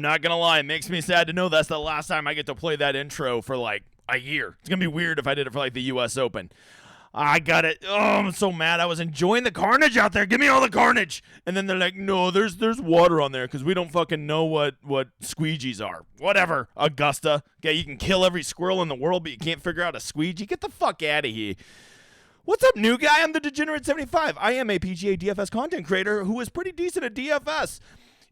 I'm not going to lie. It makes me sad to know that's the last time I get to play that intro for like a year. It's going to be weird if I did it for like the U.S. Open. I got it. Oh, I'm so mad. I was enjoying the carnage out there. Give me all the carnage. And then they're like, no, there's water on there because we don't fucking know what squeegees are. Whatever, Augusta. Okay, you can kill every squirrel in the world, but you can't figure out a squeegee. Get the fuck out of here. What's up, new guy? I'm the Degenerate 75. I am a PGA DFS content creator who is pretty decent at DFS.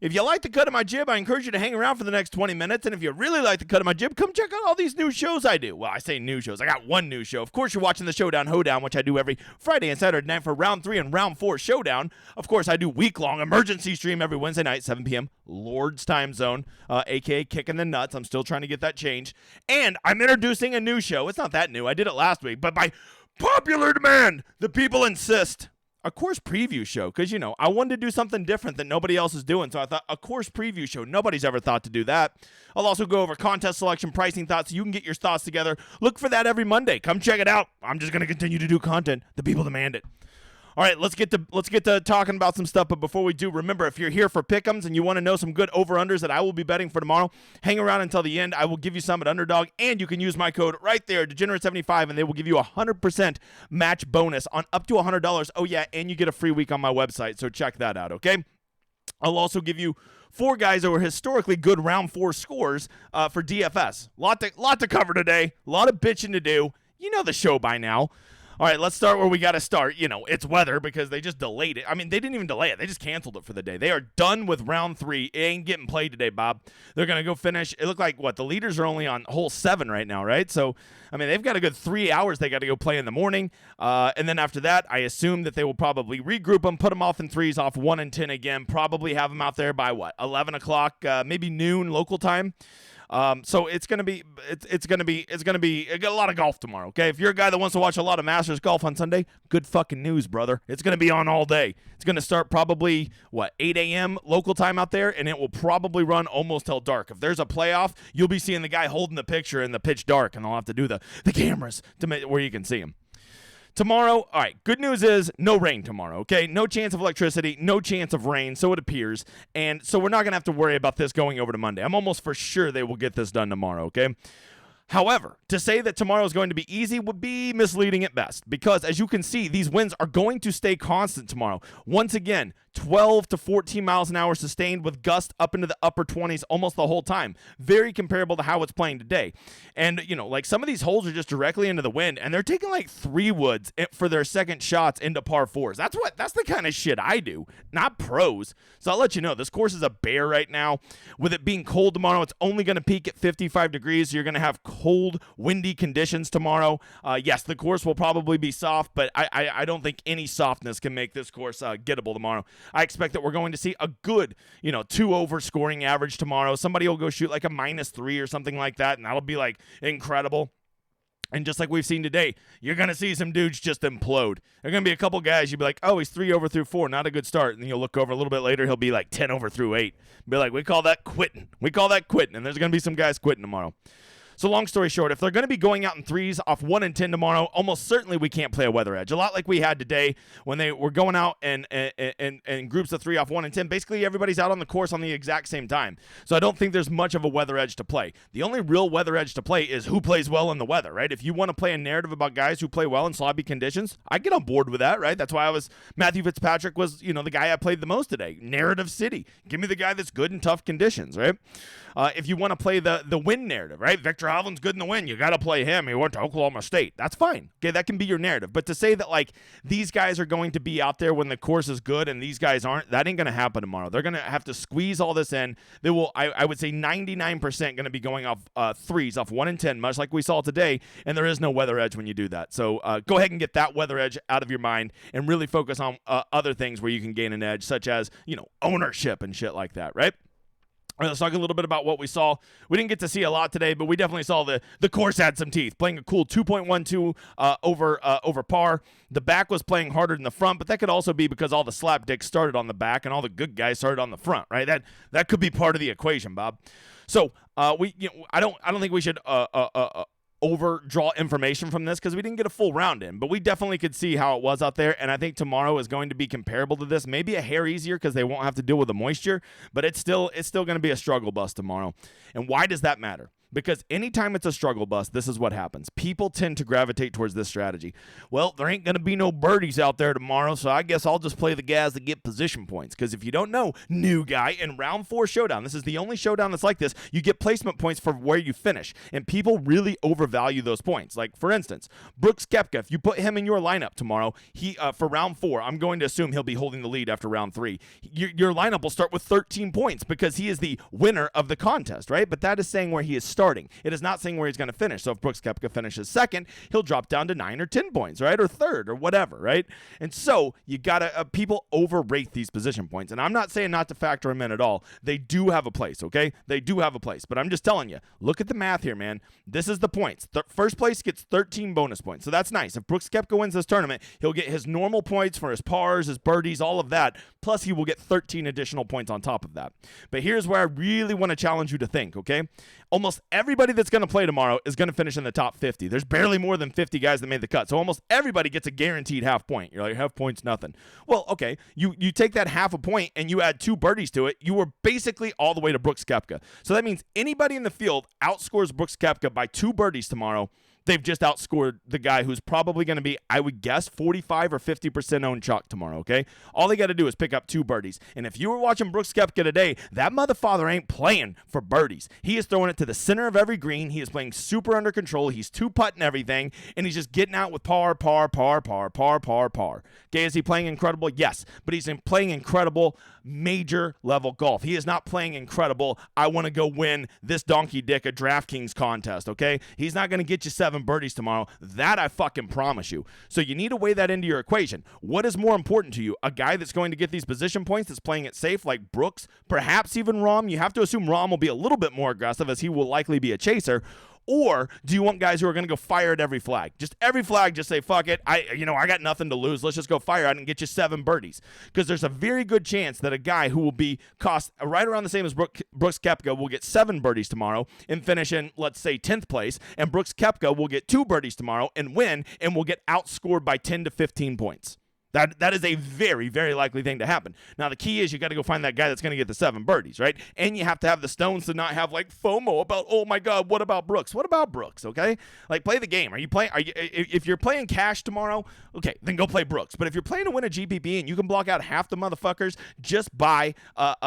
If you like the cut of my jib, I encourage you to hang around for the next 20 minutes. And if you really like the cut of my jib, come check out all these new shows I do. Well, I say new shows. I got one new show. Of course, you're watching the Showdown Hoedown, which I do every Friday and Saturday night for round 3 and round 4 Showdown. Of course, I do week-long emergency stream every Wednesday night, 7 p.m. Lord's time zone, a.k.a. Kicking the Nuts. I'm still trying to get that changed. And I'm introducing a new show. It's not that new. I did it last week. But by popular demand, the people insist. A course preview show, because, you know, I wanted to do something different that nobody else is doing, so I thought a course preview show. Nobody's ever thought to do that. I'll also go over contest selection, pricing thoughts, so you can get your thoughts together. Look for that every Monday. Come check it out. I'm just going to continue to do content. The people demand it. All right, let's get to talking about some stuff, but before we do, remember, if you're here for pick'ems and you want to know some good over-unders that I will be betting for tomorrow, hang around until the end. I will give you some at Underdog, and you can use my code right there, Degenerate75, and they will give you a 100% match bonus on up to $100. Oh, yeah, and you get a free week on my website, so check that out, okay? I'll also give you 4 guys that were historically good round 4 scores for DFS. Lot to cover today, a lot of bitching to do. You know the show by now. All right, let's start where we got to start. You know, it's weather because they just delayed it. I mean, they didn't even delay it. They just canceled it for the day. They are done with round 3. It ain't getting played today, Bob. They're going to go finish. It looked like, the leaders are only on hole 7 right now, right? So, I mean, they've got a good 3 hours they got to go play in the morning. And then after that, I assume that they will probably regroup them, put them off in 3s, off 1 and 10 again, probably have them out there by, 11 o'clock, maybe noon local time. So it's gonna be a lot of golf tomorrow. Okay, if you're a guy that wants to watch a lot of Masters golf on Sunday, good fucking news, brother. It's gonna be on all day. It's gonna start probably 8 a.m. local time out there, and it will probably run almost till dark. If there's a playoff, you'll be seeing the guy holding the picture in the pitch dark, and they'll have to do the cameras to make where you can see him. Tomorrow, all right, good news is no rain tomorrow, okay? No chance of electricity, no chance of rain, so it appears. And so we're not going to have to worry about this going over to Monday. I'm almost for sure they will get this done tomorrow, okay? However, to say that tomorrow is going to be easy would be misleading at best because, as you can see, these winds are going to stay constant tomorrow. Once again, 12 to 14 miles an hour sustained with gusts up into the upper 20s almost the whole time. Very comparable to how it's playing today. And, you know, like some of these holes are just directly into the wind, and they're taking like 3 woods for their second shots into par 4s. That's the kind of shit I do, not pros. So I'll let you know, this course is a bear right now. With it being cold tomorrow, it's only going to peak at 55 degrees. So you're going to have cold, windy conditions tomorrow. Yes, the course will probably be soft, but I don't think any softness can make this course gettable tomorrow. I expect that we're going to see a good, 2 over scoring average tomorrow. Somebody will go shoot like a -3 or something like that, and that'll be like incredible. And just like we've seen today, you're going to see some dudes just implode. There are going to be a couple guys, you'll be like, oh, he's 3 over through 4, not a good start. And then you'll look over a little bit later, he'll be like 10 over through 8. Be like, we call that quitting. And there's going to be some guys quitting tomorrow. So long story short, if they're going to be going out in 3s off 1 and 10 tomorrow, almost certainly we can't play a weather edge. A lot like we had today when they were going out and groups of 3 off 1 and 10. Basically, everybody's out on the course on the exact same time. So I don't think there's much of a weather edge to play. The only real weather edge to play is who plays well in the weather, right? If you want to play a narrative about guys who play well in sloppy conditions, I get on board with that, right? That's why Matthew Fitzpatrick was, the guy I played the most today. Narrative city. Give me the guy that's good in tough conditions, right? If you want to play the win narrative, right? Victor Hovland's good in the win. You got to play him. He went to Oklahoma State. That's fine. Okay, that can be your narrative. But to say that, like, these guys are going to be out there when the course is good and these guys aren't, that ain't going to happen tomorrow. They're going to have to squeeze all this in. They will, I would say 99% going to be going off 3s, off 1 and 10, much like we saw today, and there is no weather edge when you do that. So go ahead and get that weather edge out of your mind and really focus on other things where you can gain an edge, such as, ownership and shit like that, right? All right, let's talk a little bit about what we saw. We didn't get to see a lot today, but we definitely saw the course had some teeth, playing a cool 2.12 over par. The back was playing harder than the front, but that could also be because all the slapdicks started on the back and all the good guys started on the front, right? That could be part of the equation, Bob. So I don't think we should overdraw information from this because we didn't get a full round in, but we definitely could see how it was out there, and I think tomorrow is going to be comparable to this, maybe a hair easier because they won't have to deal with the moisture, but it's still going to be a struggle bus tomorrow. And why does that matter? Because anytime it's a struggle bus, this is what happens. People tend to gravitate towards this strategy. Well, there ain't going to be no birdies out there tomorrow, so I guess I'll just play the guys that get position points. Because if you don't know, new guy, in round 4 showdown, this is the only showdown that's like this, you get placement points for where you finish. And people really overvalue those points. Like, for instance, Brooks Koepka, if you put him in your lineup tomorrow, he for round 4, I'm going to assume he'll be holding the lead after round 3. Your lineup will start with 13 points because he is the winner of the contest, right? But that is saying where he is starting. It is not saying where he's going to finish. So if Brooks Koepka finishes second, he'll drop down to 9 or 10 points, right? Or third or whatever, right? And so you got to, people overrate these position points. And I'm not saying not to factor them in at all. They do have a place, okay? They do have a place. But I'm just telling you, look at the math here, man. This is the points. First place gets 13 bonus points. So that's nice. If Brooks Koepka wins this tournament, he'll get his normal points for his pars, his birdies, all of that. Plus he will get 13 additional points on top of that. But here's where I really want to challenge you to think, okay? Almost everybody that's going to play tomorrow is going to finish in the top 50. There's barely more than 50 guys that made the cut. So almost everybody gets a guaranteed half point. You're like, half point's nothing. Well, okay, you take that half a point and you add 2 birdies to it, you were basically all the way to Brooks Koepka. So that means anybody in the field outscores Brooks Koepka by 2 birdies tomorrow. They've just outscored the guy who's probably going to be, I would guess, 45 or 50% owned chalk tomorrow, okay? All they got to do is pick up 2 birdies. And if you were watching Brooks Koepka today, that motherfather ain't playing for birdies. He is throwing it to the center of every green. He is playing super under control. He's 2-putting everything, and he's just getting out with par. Okay, is he playing incredible? Yes, but he's playing incredible major level golf. He is not playing incredible, I want to go win this donkey dick a DraftKings contest, okay? He's not going to get you 7 birdies tomorrow. That I fucking promise you. So you need to weigh that into your equation. What is more important to you? A guy that's going to get these position points that's playing it safe like Brooks, perhaps even Rahm. You have to assume Rahm will be a little bit more aggressive as he will likely be a chaser. Or do you want guys who are going to go fire at every flag? Just every flag, just say, fuck it. I got nothing to lose. Let's just go fire at it and get you 7 birdies. Because there's a very good chance that a guy who will be cost right around the same as Brooks Koepka will get 7 birdies tomorrow and finish in, let's say, 10th place. And Brooks Koepka will get 2 birdies tomorrow and win and will get outscored by 10 to 15 points. That is a very, very likely thing to happen. Now, the key is you got to go find that guy that's going to get the 7 birdies, right? And you have to have the stones to not have, like, FOMO about, oh, my God, what about Brooks? What about Brooks, okay? Like, play the game. If you're playing cash tomorrow, okay, then go play Brooks. But if you're playing to win a GPP and you can block out half the motherfuckers just by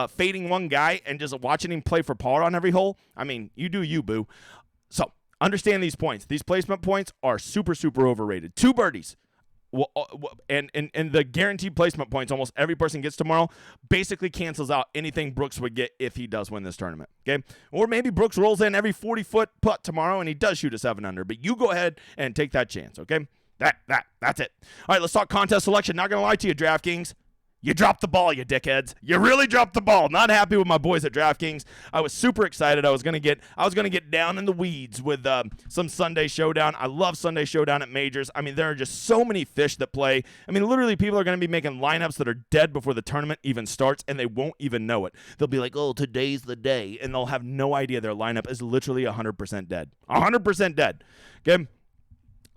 fading one guy and just watching him play for par on every hole, I mean, you do you, boo. So, understand these points. These placement points are super, super overrated. 2 birdies. Well, and the guaranteed placement points almost every person gets tomorrow basically cancels out anything Brooks would get if he does win this tournament, okay? Or maybe Brooks rolls in every 40-foot putt tomorrow and he does shoot a 7 under, but you go ahead and take that chance, okay? That's it. All right, let's talk contest selection. Not going to lie to you, DraftKings. You dropped the ball, you dickheads. You really dropped the ball. Not happy with my boys at DraftKings. I was super excited. I was gonna get down in the weeds with some Sunday Showdown. I love Sunday Showdown at majors. I mean, there are just so many fish that play. I mean, literally, people are gonna be making lineups that are dead before the tournament even starts, and they won't even know it. They'll be like, "Oh, today's the day," and they'll have no idea their lineup is literally 100% dead. 100% dead. Okay.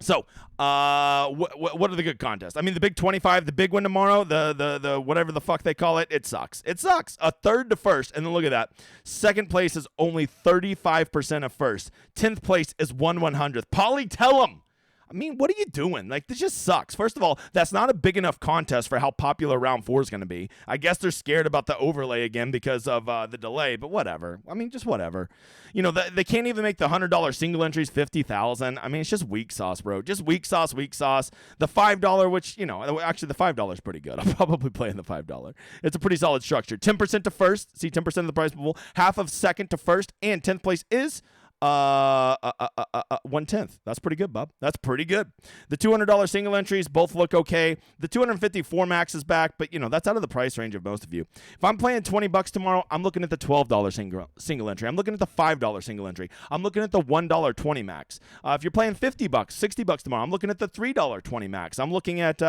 So, what are the good contests? I mean, the big 25, the big one tomorrow, the whatever the fuck they call it, it sucks. It sucks. A third to first, and then look at that. Second place is only 35% of first. 10th place is 1/100th. Paulie, tell them. I mean, what are you doing? Like, this just sucks. First of all, that's not a big enough contest for how popular round 4 is going to be. I guess they're scared about the overlay again because of the delay, but whatever. I mean, just whatever. You know, they can't even make the $100 single entries $50,000. I mean, it's just weak sauce, bro. Just weak sauce. The $5, which, you know, actually the $5 is pretty good. I'll probably play in the $5. It's a pretty solid structure. 10% to first. See, 10% of the prize pool. Half of second to first. And 10th place is 1/10. That's pretty good, Bob. That's pretty good. The $200 single entries both look okay. The 254 max is back, but you know that's out of the price range of most of you. If I'm playing $20 tomorrow, I'm looking at the $12 single entry. I'm looking at the $5 single entry. I'm looking at the $1.20 max. If you're playing $50, $60 tomorrow, I'm looking at the $3.20 max. I'm looking at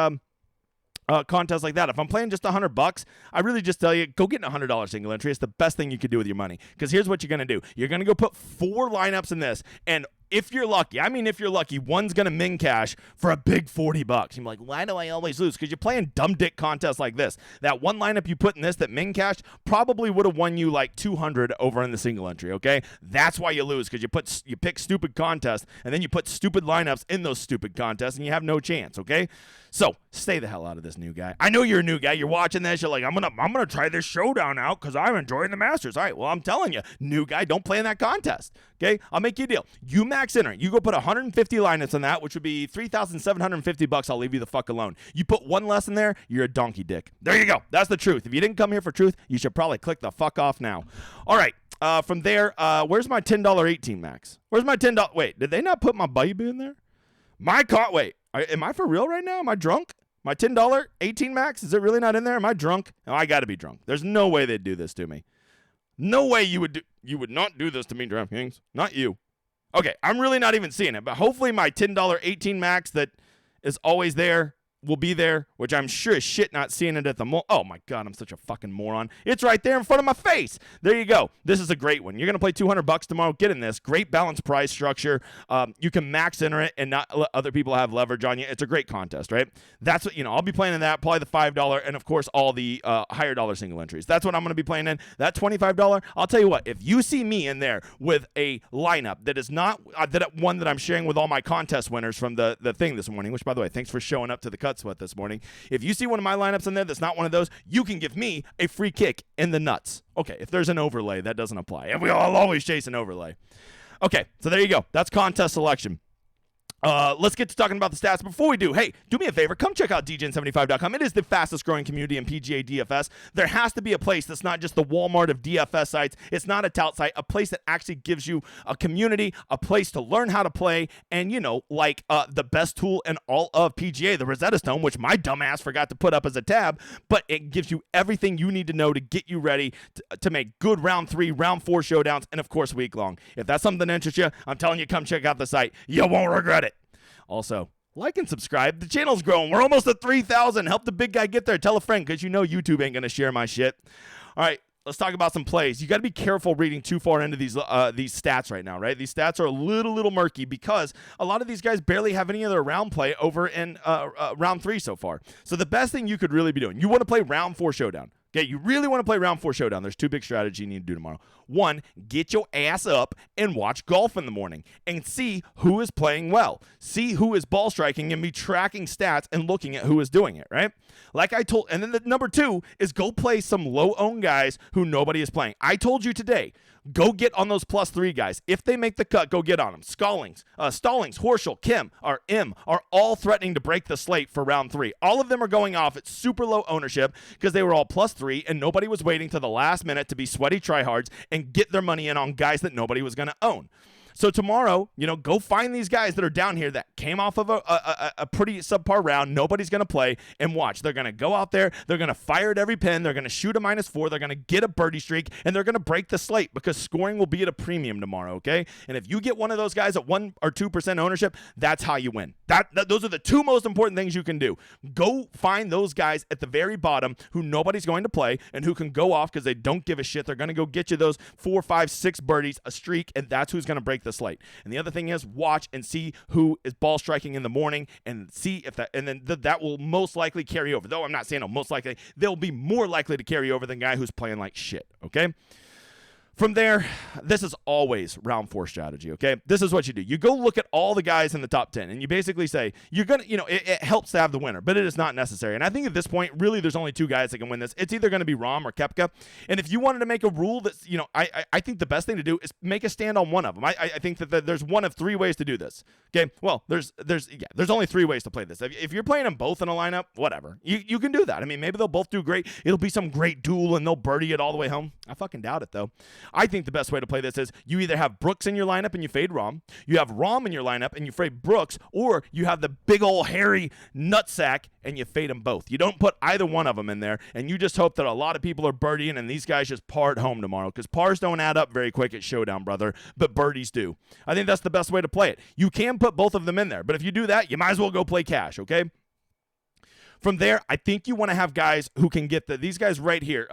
contests like that. If I'm playing just $100, I really just tell you, go get a $100 single entry. It's the best thing you could do with your money. Because here's what you're going to do. You're going to go put 4 lineups in this, and if you're lucky, if you're lucky, one's going to min cash for a big $40. You're like, why do I always lose? Because you're playing dumb dick contests like this. That one lineup you put in this that min cashed probably would have won you like 200 over in the single entry, okay? That's why you lose, because you pick stupid contests, and then you put stupid lineups in those stupid contests, and you have no chance, okay? So stay the hell out of this, new guy. I know you're a new guy. You're watching this. You're like, I'm gonna try this showdown out because I'm enjoying the Masters. All right, well, I'm telling you, new guy, don't play in that contest. Okay, I'll make you a deal. You max enter. You go put 150 lineups on that, which would be $3,750. I'll leave you the fuck alone. You put one less in there, you're a donkey dick. There you go. That's the truth. If you didn't come here for truth, you should probably click the fuck off now. All right. From there, where's my $10 18 max? Where's my $10? Wait, did they not put my baby in there? Wait. Am I for real right now? Am I drunk? My $10 18 max, is it really not in there? Am I drunk? No, I got to be drunk. There's no way they'd do this to me. No way you would not do this to me, DraftKings. Not you. Okay, I'm really not even seeing it, but hopefully my $10 18 max that is always there will be there, which I'm sure as shit not seeing it at the oh my god, I'm such a fucking moron. It's right there in front of my face. There you go. This is a great one. You're gonna play $200 tomorrow. Get in this. Great balanced price structure. You can max enter it and not let other people have leverage on you. It's a great contest, right? That's what I'll be playing in that. Probably the $5 and of course all the higher dollar single entries. That's what I'm gonna be playing in. That $25. I'll tell you what. If you see me in there with a lineup that is not that one that I'm sharing with all my contest winners from the thing this morning, which by the way, thanks for showing up to the cut sweat this morning. If you see one of my lineups in there that's not one of those, you can give me a free kick in the nuts. Okay, if there's an overlay, that doesn't apply. And I'll always chase an overlay. Okay, so there you go. That's contest selection. Let's get to talking about the stats. Before we do, hey, do me a favor. Come check out djn75.com. It is the fastest growing community in PGA DFS. There has to be a place that's not just the Walmart of DFS sites. It's not a tout site. A place that actually gives you a community, a place to learn how to play, and, the best tool in all of PGA, the Rosetta Stone, which my dumbass forgot to put up as a tab, but it gives you everything you need to know to get you ready to make good round 3, round 4 showdowns, and, of course, week long. If that's something that interests you, I'm telling you, come check out the site. You won't regret it. Also, like and subscribe. The channel's growing. We're almost at 3,000. Help the big guy get there. Tell a friend because YouTube ain't going to share my shit. All right, let's talk about some plays. You got to be careful reading too far into these stats right now, right? These stats are a little murky because a lot of these guys barely have any other round play over in round 3 so far. So the best thing you could really be doing, you want to play round 4 showdown. Okay, you really want to play round 4 showdown. There's 2 big strategies you need to do tomorrow. 1, get your ass up and watch golf in the morning and see who is playing well. See who is ball striking and be tracking stats and looking at who is doing it, right? Like I told, and then the number 2 is go play some low-owned guys who nobody is playing. I told you today, go get on those +3 guys. If they make the cut, go get on them. Stallings, Horschel, Kim, or M are all threatening to break the slate for round 3. All of them are going off at super low ownership because they were all +3 and nobody was waiting to the last minute to be sweaty tryhards and get their money in on guys that nobody was going to own. So tomorrow, go find these guys that are down here that came off of a pretty subpar round. Nobody's going to play, and watch. They're going to go out there. They're going to fire at every pin. They're going to shoot a -4. They're going to get a birdie streak, and they're going to break the slate because scoring will be at a premium tomorrow, okay? And if you get one of those guys at 1 or 2% ownership, that's how you win. Those are the 2 most important things you can do. Go find those guys at the very bottom who nobody's going to play and who can go off because they don't give a shit. They're going to go get you those 4, 5, 6 birdies, a streak, and that's who's going to break the slate. And the other thing is watch and see who is ball striking in the morning and see if that will most likely carry over. Though I'm not saying most likely, they'll be more likely to carry over than a guy who's playing like shit, okay? From there, this is always round 4 strategy, okay? This is what you do. You go look at all the guys in the top 10, and you basically say, you're going to, it helps to have the winner, but it is not necessary. And I think at this point, really, there's only 2 guys that can win this. It's either going to be Rahm or Koepka. And if you wanted to make a rule that's, I think the best thing to do is make a stand on one of them. I think that there's one of 3 ways to do this, okay? Well, there's only 3 ways to play this. If you're playing them both in a lineup, whatever. You can do that. I mean, maybe they'll both do great. It'll be some great duel, and they'll birdie it all the way home. I fucking doubt it, though. I think the best way to play this is you either have Brooks in your lineup and you fade Rahm, you have Rahm in your lineup and you fade Brooks, or you have the big old hairy nutsack and you fade them both. You don't put either one of them in there, and you just hope that a lot of people are birdieing and these guys just par at home tomorrow, because pars don't add up very quick at Showdown, brother, but birdies do. I think that's the best way to play it. You can put both of them in there, but if you do that, you might as well go play cash, okay? From there, I think you want to have guys who can get these guys right here,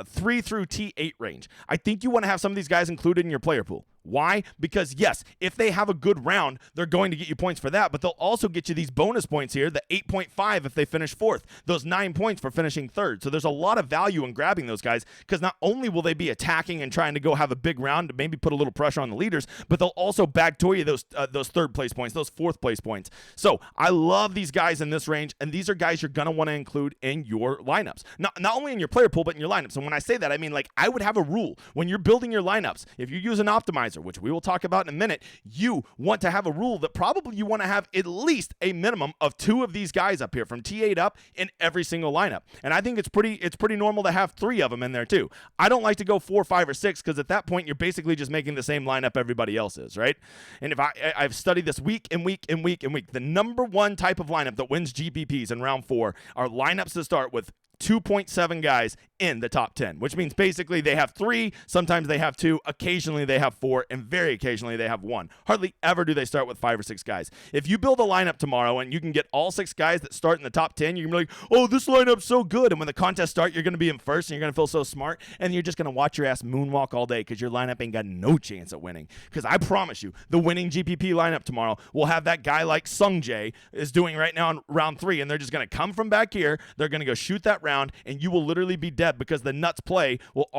3 through T8 range. I think you want to have some of these guys included in your player pool. Why? Because yes, if they have a good round, they're going to get you points for that, but they'll also get you these bonus points here, the 8.5 if they finish 4th, those 9 points for finishing 3rd. So there's a lot of value in grabbing those guys, because not only will they be attacking and trying to go have a big round to maybe put a little pressure on the leaders, but they'll also backdoor you those 3rd place points, those 4th place points. So I love these guys in this range, and these are guys you're going to want to include in your lineups. Not only in your player pool, but in your lineups. And when I say that, I mean, like, I would have a rule when you're building your lineups. If you use an optimizer, which we will talk about in a minute, you want to have a rule that probably you want to have at least a minimum of 2 of these guys up here from T8 up in every single lineup. And I think it's pretty normal to have 3 of them in there too. I don't like to go 4, 5, or 6, because at that point you're basically just making the same lineup everybody else is, right? And if I've studied this week and week and week and week, the number one type of lineup that wins GPPs in round 4 are lineups that start with 2.7 guys in the top 10, which means basically they have 3, sometimes they have 2, occasionally they have 4, and very occasionally they have 1. Hardly ever do they start with 5 or 6 guys. If you build a lineup tomorrow and you can get all 6 guys that start in the top 10, you're going to be like, oh, this lineup's so good. And when the contest starts, you're going to be in first and you're going to feel so smart, and you're just going to watch your ass moonwalk all day because your lineup ain't got no chance at winning. Because I promise you, the winning GPP lineup tomorrow will have that guy like Sung Jae is doing right now in round 3, and they're just going to come from back here, they're going to go shoot that round, and you will literally be dead because the nuts play will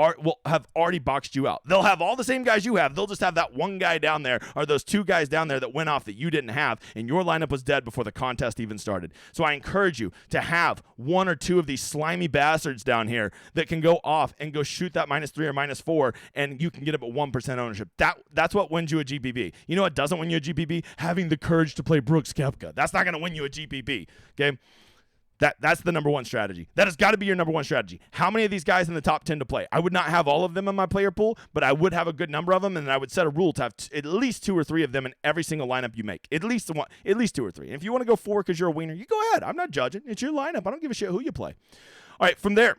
have already boxed you out. They'll have all the same guys you have. They'll just have that one guy down there, or those 2 guys down there that went off that you didn't have, and your lineup was dead before the contest even started. So I encourage you to have 1 or 2 of these slimy bastards down here that can go off and go shoot that -3 or -4, and you can get up at 1% ownership. That's what wins you a GPP. You know what doesn't win you a GPP? Having the courage to play Brooks Koepka. That's not going to win you a GPP, okay? That's the number one strategy. That has got to be your number one strategy. How many of these guys in the top 10 to play? I would not have all of them in my player pool, but I would have a good number of them, and I would set a rule to have at least 2 or 3 of them in every single lineup you make. At least 2 or 3. And if you want to go 4 because you're a wiener, you go ahead. I'm not judging. It's your lineup. I don't give a shit who you play. All right, from there,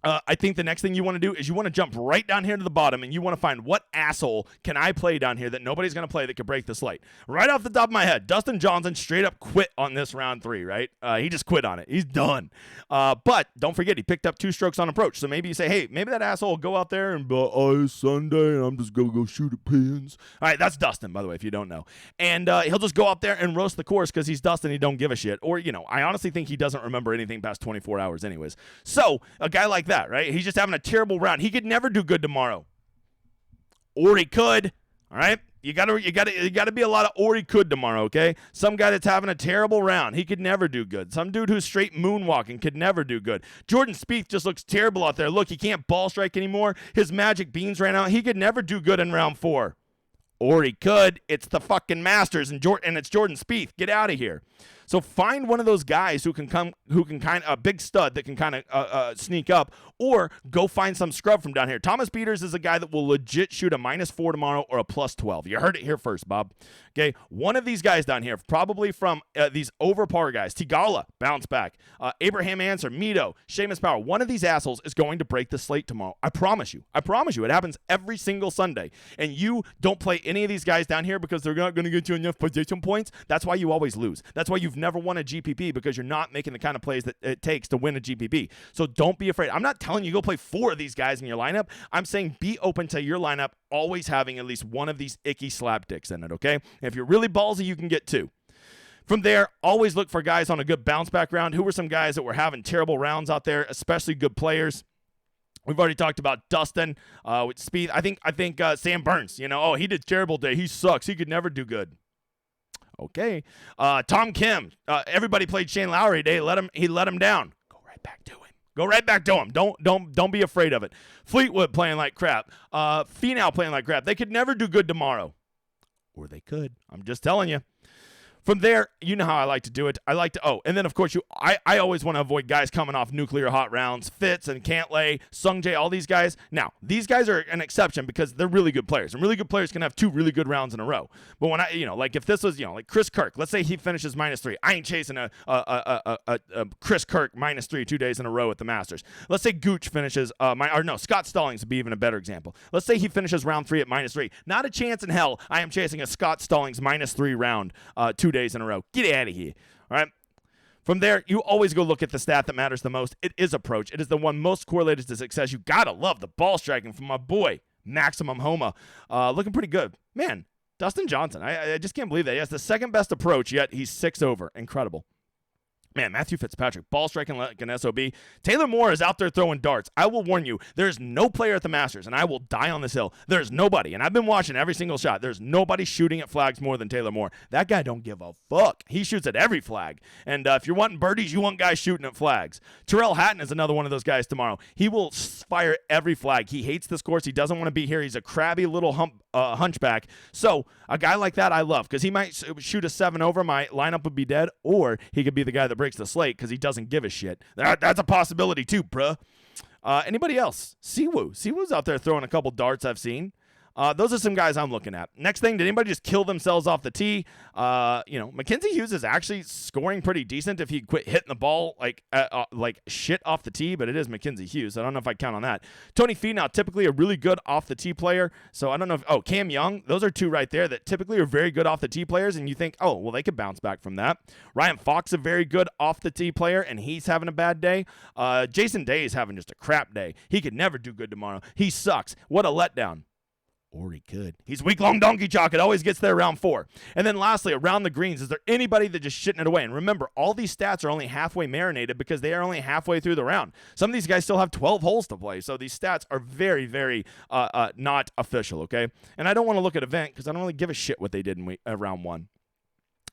I think the next thing you want to do is you want to jump right down here to the bottom, and you want to find what asshole can I play down here that nobody's going to play that could break the slate. Right off the top of my head, Dustin Johnson straight up quit on this round 3, right? He just quit on it. He's done. But don't forget, he picked up 2 strokes on approach. So maybe you say, hey, maybe that asshole will go out there and be like, oh, it's Sunday, and I'm just going to go shoot at pins. All right, that's Dustin, by the way, if you don't know. And he'll just go out there and roast the course because he's Dustin. He don't give a shit. Or, I honestly think he doesn't remember anything past 24 hours anyways. So a guy like that, right? He's just having a terrible round. He could never do good tomorrow. Or he could. All right? You gotta be a lot of or he could tomorrow, okay? Some guy that's having a terrible round, he could never do good. Some dude who's straight moonwalking could never do good. Jordan Spieth just looks terrible out there. Look, he can't ball strike anymore. His magic beans ran out. He could never do good in round 4. Or he could. It's the fucking Masters, and it's Jordan Spieth. Get out of here. So find one of those guys who can kind of a big stud that can kind of sneak up, or go find some scrub from down here. Thomas Peters is a guy that will legit shoot a -4 tomorrow or a +12. You heard it here first, Bob. Okay, one of these guys down here, probably from these over par guys. Tigala, bounce back. Abraham Answer, Mito, Seamus Power. One of these assholes is going to break the slate tomorrow. I promise you. I promise you. It happens every single Sunday. And you don't play any of these guys down here because they're not going to get you enough position points. That's why you always lose. That's why you've never won a GPP, because you're not making the kind of plays that it takes to win a GPP. So don't be afraid. I'm not telling you go play 4 of these guys in your lineup. I'm saying be open to your lineup always having at least one of these icky slapdicks in it, okay? And if you're really ballsy, you can get 2. From there, always look for guys on a good bounce back round. Who were some guys that were having terrible rounds out there, especially good players? We've already talked about Dustin with Spieth. I think Sam Burns, he did terrible day. He sucks. He could never do good. Okay. Tom Kim. Everybody played Shane Lowry today. He let him down. Go right back to him. Go right back to him. Don't be afraid of it. Fleetwood playing like crap. Finau playing like crap. They could never do good tomorrow. Or they could. I'm just telling you. From there, you know how I like to do it. And then of course I always want to avoid guys coming off nuclear hot rounds. Fitz and Cantlay, Sungjae, all these guys. Now, these guys are an exception because they're really good players. And really good players can have 2 really good rounds in a row. But when if this was, like Chris Kirk, let's say he finishes -3. I ain't chasing a Chris Kirk -3 2 days in a row at the Masters. Let's say Gooch finishes, Scott Stallings would be even a better example. Let's say he finishes round 3 at -3. Not a chance in hell I am chasing a Scott Stallings -3 round 2 days in a row. Get out of here. All right. From there, you always go look at the stat that matters the most. It is approach. It is the one most correlated to success. You gotta love the ball striking from my boy, Maximum Homa, looking pretty good. Man, Dustin Johnson, I just can't believe that. He has the second best approach, yet he's 6 over. Incredible. Man, Matthew Fitzpatrick, ball striking like an SOB. Taylor Moore is out there throwing darts. I will warn you, there's no player at the Masters, and I will die on this hill. There's nobody, and I've been watching every single shot. There's nobody shooting at flags more than Taylor Moore. That guy don't give a fuck. He shoots at every flag. And if you're wanting birdies, you want guys shooting at flags. Terrell Hatton is another one of those guys tomorrow. He will fire every flag. He hates this course. He doesn't want to be here. He's a crabby little hunchback. So a guy like that I love because he might shoot a 7 over. My lineup would be dead, or he could be the guy that breaks the slate because he doesn't give a shit. That's a possibility too, bruh. Anybody else? Siwoo's out there throwing a couple darts I've seen. Those are some guys I'm looking at. Next thing, did anybody just kill themselves off the tee? Mackenzie Hughes is actually scoring pretty decent if he quit hitting the ball like shit off the tee, but it is Mackenzie Hughes. I don't know if I count on that. Tony Finau, typically a really good off the tee player. So I don't know if, Cam Young, those are two right there that typically are very good off the tee players, and you think, oh, well, they could bounce back from that. Ryan Fox, a very good off the tee player, and he's having a bad day. Jason Day is having just a crap day. He could never do good tomorrow. He sucks. What a letdown. Or he could. He's week-long donkey chalk. It always gets there around 4. And then lastly, around the greens, is there anybody that just shitting it away? And remember, all these stats are only halfway marinated because they are only halfway through the round. Some of these guys still have 12 holes to play, so these stats are very, very not official, okay? And I don't want to look at event because I don't really give a shit what they did in round 1.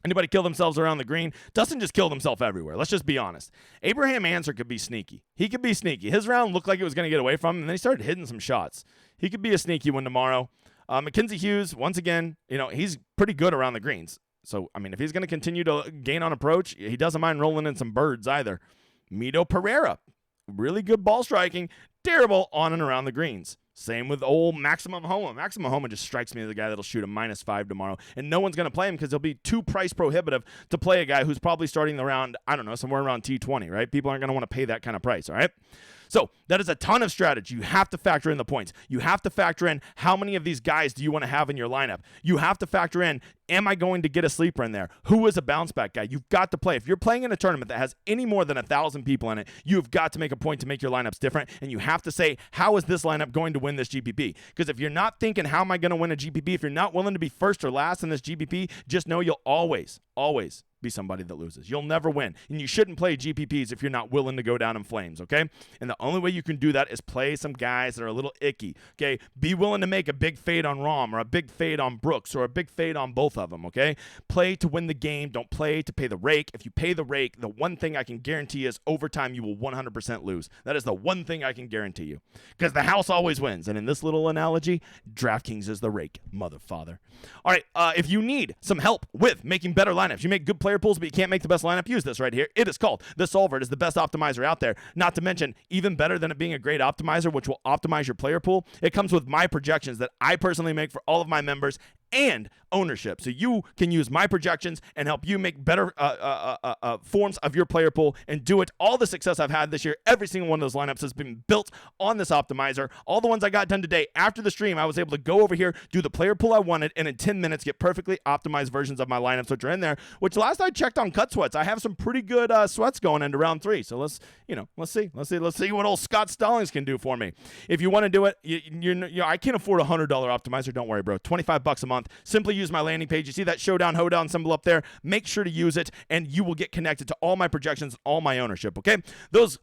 Anybody kill themselves around the green? Dustin just killed himself everywhere. Let's just be honest. Abraham Answer could be sneaky. He could be sneaky. His round looked like it was going to get away from him, and then he started hitting some shots. He could be a sneaky one tomorrow. Mackenzie Hughes, once again, he's pretty good around the greens. So, I mean, if he's going to continue to gain on approach, he doesn't mind rolling in some birds either. Mito Pereira, really good ball striking, terrible on and around the greens. Same with old Maximum Homa. Maximum Homa just strikes me as the guy that'll shoot a -5 tomorrow. And no one's going to play him because he'll be too price prohibitive to play a guy who's probably starting the round, I don't know, somewhere around T20, right? People aren't going to want to pay that kind of price, all right? So that is a ton of strategy. You have to factor in the points. You have to factor in how many of these guys do you want to have in your lineup. You have to factor in, am I going to get a sleeper in there? Who is a bounce back guy? You've got to play. If you're playing in a tournament that has any more than 1,000 people in it, you've got to make a point to make your lineups different, and you have to say, how is this lineup going to win this GPP? Because if you're not thinking, how am I going to win a GPP? If you're not willing to be first or last in this GPP, just know you'll always be somebody that loses. You'll never win. And you shouldn't play GPPs if you're not willing to go down in flames, okay? And the only way you can do that is play some guys that are a little icky, okay? Be willing to make a big fade on Rahm or a big fade on Brooks or a big fade on both of them, okay? Play to win the game. Don't play to pay the rake. If you pay the rake, the one thing I can guarantee is over time you will 100% lose. That is the one thing I can guarantee you. Because the house always wins. And in this little analogy, DraftKings is the rake, motherfather. All right, if you need some help with making better lineups, you make good player pools, but you can't make the best lineup, use this right here. It is called The Solver. It is the best optimizer out there. Not to mention, even better than it being a great optimizer, which will optimize your player pool, it comes with my projections that I personally make for all of my members and ownership. So you can use my projections and help you make better forms of your player pool and do it. All the success I've had this year, every single one of those lineups has been built on this optimizer. All the ones I got done today after the stream, I was able to go over here, do the player pool I wanted, and in 10 minutes get perfectly optimized versions of my lineups, which are in there, which last I checked on Cut Sweats, I have some pretty good sweats going into round 3. So let's see what old Scott Stallings can do for me. If you want to do it, I can't afford a $100 optimizer. Don't worry, bro. $25 a month. Simply use my landing page. You see that Showdown Hoedown symbol up there? Make sure to use it, and you will get connected to all my projections, all my ownership, okay? Those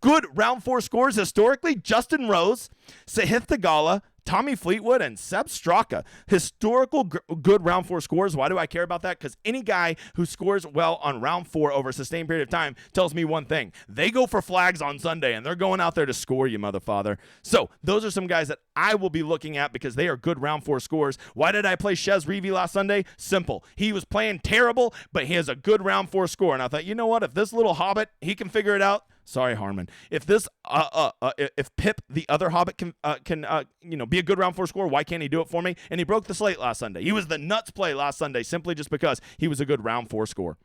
good round 4 scores historically, Justin Rose, Sahith Theegala, Tommy Fleetwood, and Seb Straka. Historical good round 4 scores. Why do I care about that? Because any guy who scores well on round 4 over a sustained period of time tells me one thing. They go for flags on Sunday, and they're going out there to score, you motherfather. So those are some guys that I will be looking at because they are good round 4 scores. Why did I play Shez Reavie last Sunday? Simple. He was playing terrible, but he has a good round 4 score. And I thought, you know what? If this little hobbit, he can figure it out. Sorry, Harmon. If this, if Pip, the other Hobbit, can be a good round 4 scorer, why can't he do it for me? And he broke the slate last Sunday. He was the nuts play last Sunday simply just because he was a good round 4 scorer.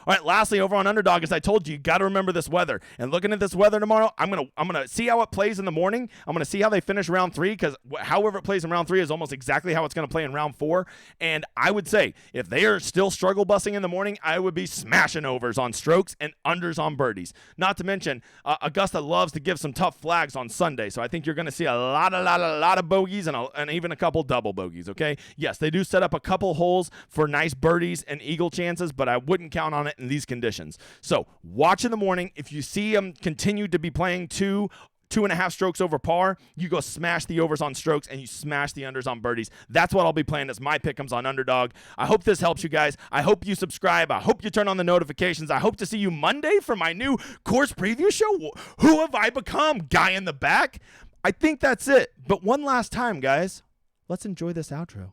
All right, lastly, over on Underdog, as I told you got to remember this weather. And looking at this weather tomorrow, I'm gonna see how it plays in the morning. I'm gonna see how they finish round 3, because however it plays in round 3 is almost exactly how it's gonna play in round 4. And I would say if they are still struggle busting in the morning, I would be smashing overs on strokes and unders on birdies. Not to mention, Augusta loves to give some tough flags on Sunday, so I think you're gonna see a lot of bogeys and even a couple double bogeys. Okay, yes, they do set up a couple holes for nice birdies and eagle chances, but I wouldn't count on it in these conditions. So watch in the morning. If you see them continue to be playing 2.5 strokes over par, you go smash the overs on strokes and you smash the unders on birdies. That's what I'll be playing as my pick'ems on Underdog. I hope this helps you guys. I hope you subscribe. I hope you turn on the notifications. I hope to see you Monday for my new course preview show. Who have I become? Guy in the back? I think that's it. But one last time, guys, let's enjoy this outro.